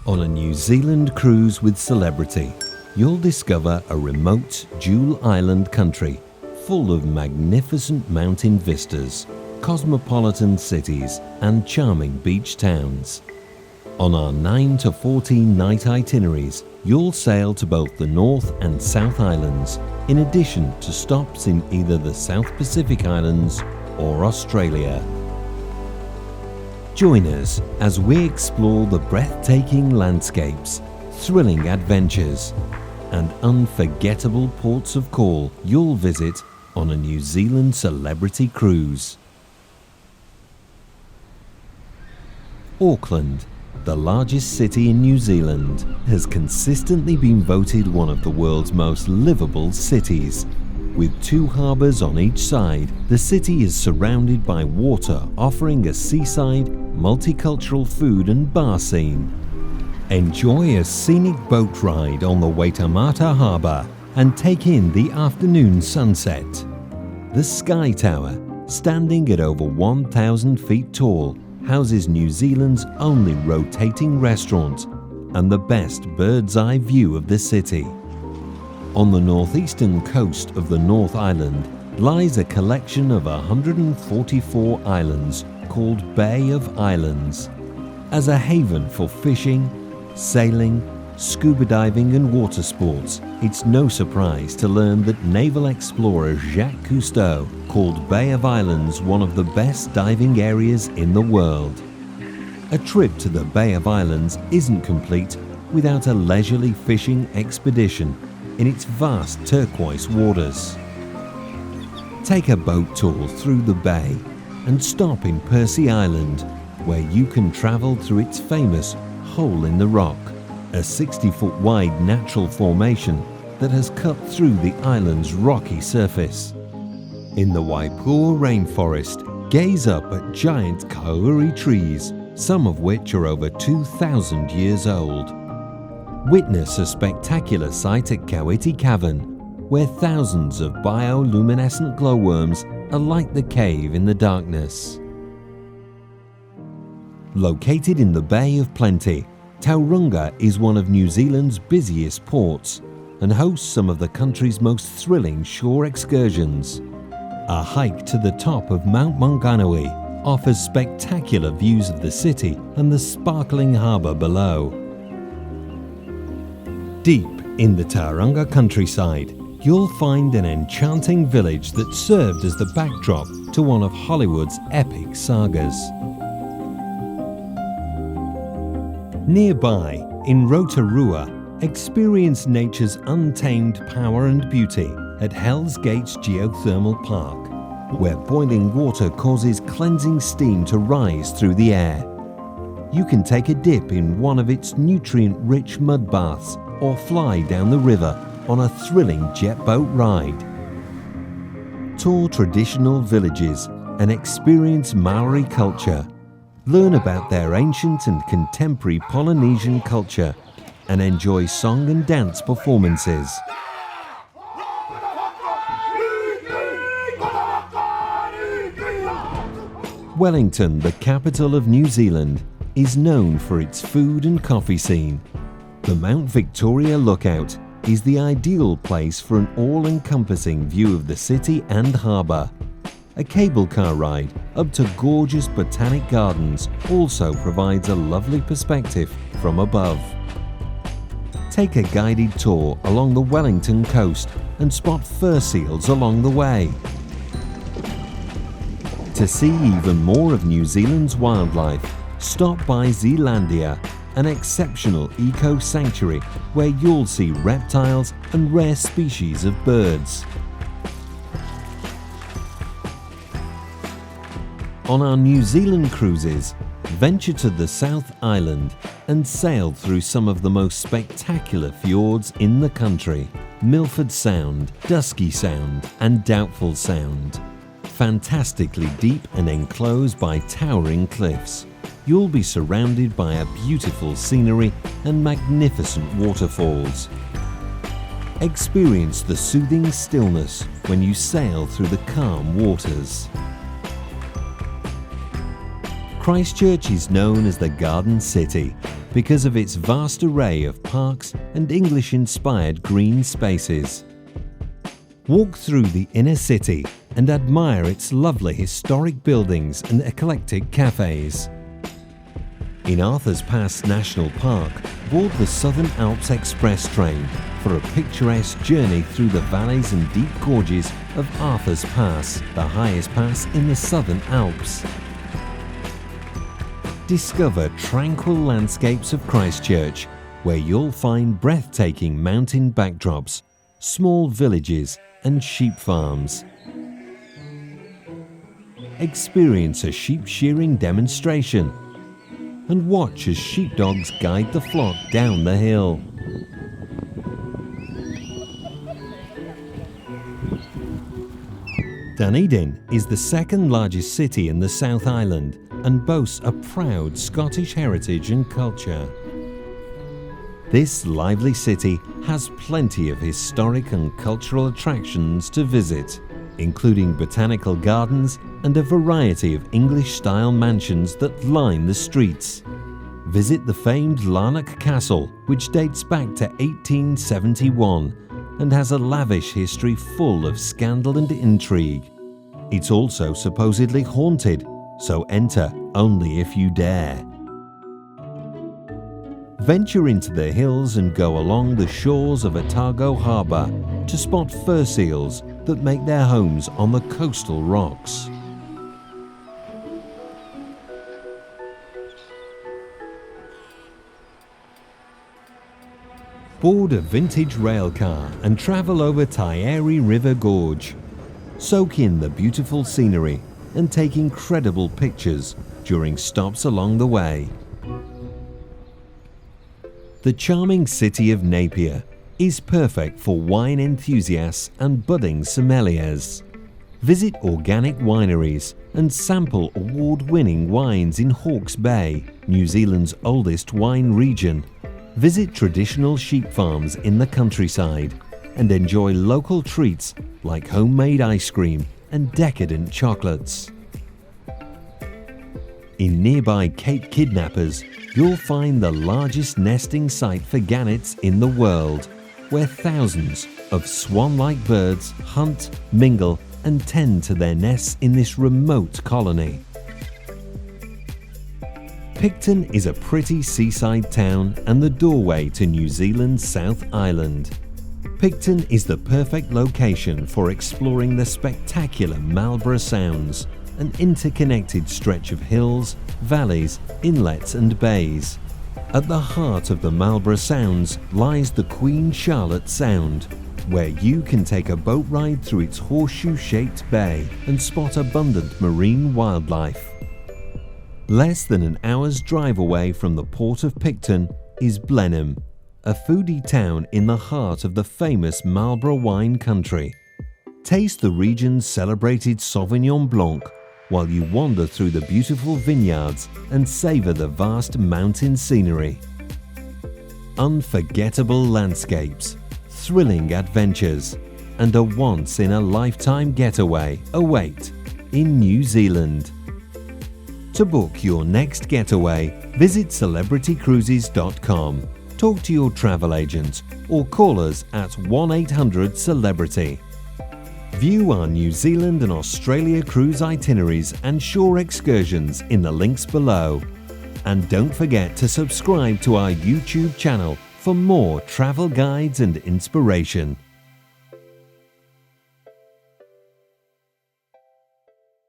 On a New Zealand cruise with celebrity, you'll discover a remote Jewel Island country full of magnificent mountain vistas, cosmopolitan cities and charming beach towns. On our 9 to 14 night itineraries, you'll sail to both the North and South Islands, in addition to stops in either the South Pacific Islands or Australia. Join us as we explore the breathtaking landscapes, thrilling adventures, and unforgettable ports of call you'll visit on a New Zealand celebrity cruise. Auckland, the largest city in New Zealand, has consistently been voted one of the world's most livable cities. With 2 harbours on each side, the city is surrounded by water, offering a seaside, multicultural food and bar scene. Enjoy a scenic boat ride on the Waitemata Harbour and take in the afternoon sunset. The Sky Tower, standing at over 1,000 feet tall, houses New Zealand's only rotating restaurant and the best bird's eye view of the city. On the northeastern coast of the North Island lies a collection of 144 islands called Bay of Islands. As a haven for fishing, sailing, scuba diving and water sports, it's no surprise to learn that naval explorer Jacques Cousteau called Bay of Islands one of the best diving areas in the world. A trip to the Bay of Islands isn't complete without a leisurely fishing expedition in its vast turquoise waters. Take a boat tour through the bay and stop in Percy Island, where you can travel through its famous Hole in the Rock, a 60-foot wide natural formation that has cut through the island's rocky surface. In the Waipua rainforest, gaze up at giant kauri trees, some of which are over 2,000 years old. Witness a spectacular sight at Kawiti Cavern, where thousands of bioluminescent glowworms alight the cave in the darkness. Located in the Bay of Plenty, Tauranga is one of New Zealand's busiest ports and hosts some of the country's most thrilling shore excursions. A hike to the top of Mount Maunganui offers spectacular views of the city and the sparkling harbour below. Deep in the Tauranga countryside, you'll find an enchanting village that served as the backdrop to one of Hollywood's epic sagas. Nearby, in Rotorua, experience nature's untamed power and beauty at Hell's Gates Geothermal Park, where boiling water causes cleansing steam to rise through the air. You can take a dip in one of its nutrient-rich mud baths or fly down the river on a thrilling jet boat ride. Tour traditional villages and experience Maori culture. Learn about their ancient and contemporary Polynesian culture and enjoy song and dance performances. Wellington, the capital of New Zealand, is known for its food and coffee scene. The Mount Victoria Lookout is the ideal place for an all-encompassing view of the city and harbour. A cable car ride up to gorgeous botanic gardens also provides a lovely perspective from above. Take a guided tour along the Wellington coast and spot fur seals along the way. To see even more of New Zealand's wildlife, stop by Zealandia, an exceptional eco-sanctuary where you'll see reptiles and rare species of birds. On our New Zealand cruises, venture to the South Island and sail through some of the most spectacular fjords in the country: Milford Sound, Dusky Sound and Doubtful Sound. Fantastically deep and enclosed by towering cliffs, you'll be surrounded by a beautiful scenery and magnificent waterfalls. Experience the soothing stillness when you sail through the calm waters. Christchurch is known as the Garden City, because of its vast array of parks and English-inspired green spaces. Walk through the inner city and admire its lovely historic buildings and eclectic cafes. In Arthur's Pass National Park, board the Southern Alps Express train for a picturesque journey through the valleys and deep gorges of Arthur's Pass, the highest pass in the Southern Alps. Discover tranquil landscapes of Christchurch, where you'll find breathtaking mountain backdrops, small villages and sheep farms. Experience a sheep shearing demonstration and watch as sheepdogs guide the flock down the hill. Dunedin is the second largest city in the South Island and boasts a proud Scottish heritage and culture. This lively city has plenty of historic and cultural attractions to visit, including botanical gardens and a variety of English-style mansions that line the streets. Visit the famed Larnock Castle, which dates back to 1871 and has a lavish history full of scandal and intrigue. It's also supposedly haunted, so enter only if you dare. Venture into the hills and go along the shores of Otago Harbour to spot fur seals that make their homes on the coastal rocks. Board a vintage railcar and travel over Tauranga River Gorge. Soak in the beautiful scenery and take incredible pictures during stops along the way. The charming city of Napier is perfect for wine enthusiasts and budding sommeliers. Visit organic wineries and sample award-winning wines in Hawke's Bay, New Zealand's oldest wine region. Visit traditional sheep farms in the countryside and enjoy local treats like homemade ice cream and decadent chocolates. In nearby Cape Kidnappers, you'll find the largest nesting site for gannets in the world, where thousands of swan-like birds hunt, mingle and tend to their nests in this remote colony. Picton is a pretty seaside town and the doorway to New Zealand's South Island. Picton is the perfect location for exploring the spectacular Marlborough Sounds, an interconnected stretch of hills, valleys, inlets and bays. At the heart of the Marlborough Sounds lies the Queen Charlotte Sound, where you can take a boat ride through its horseshoe-shaped bay and spot abundant marine wildlife. Less than an hour's drive away from the port of Picton is Blenheim, a foodie town in the heart of the famous Marlborough wine country. Taste the region's celebrated Sauvignon Blanc while you wander through the beautiful vineyards and savour the vast mountain scenery. Unforgettable landscapes, thrilling adventures, and a once-in-a-lifetime getaway await in New Zealand. To book your next getaway, visit celebritycruises.com, talk to your travel agent, or call us at 1-800-CELEBRITY. View our New Zealand and Australia cruise itineraries and shore excursions in the links below. And don't forget to subscribe to our YouTube channel for more travel guides and inspiration.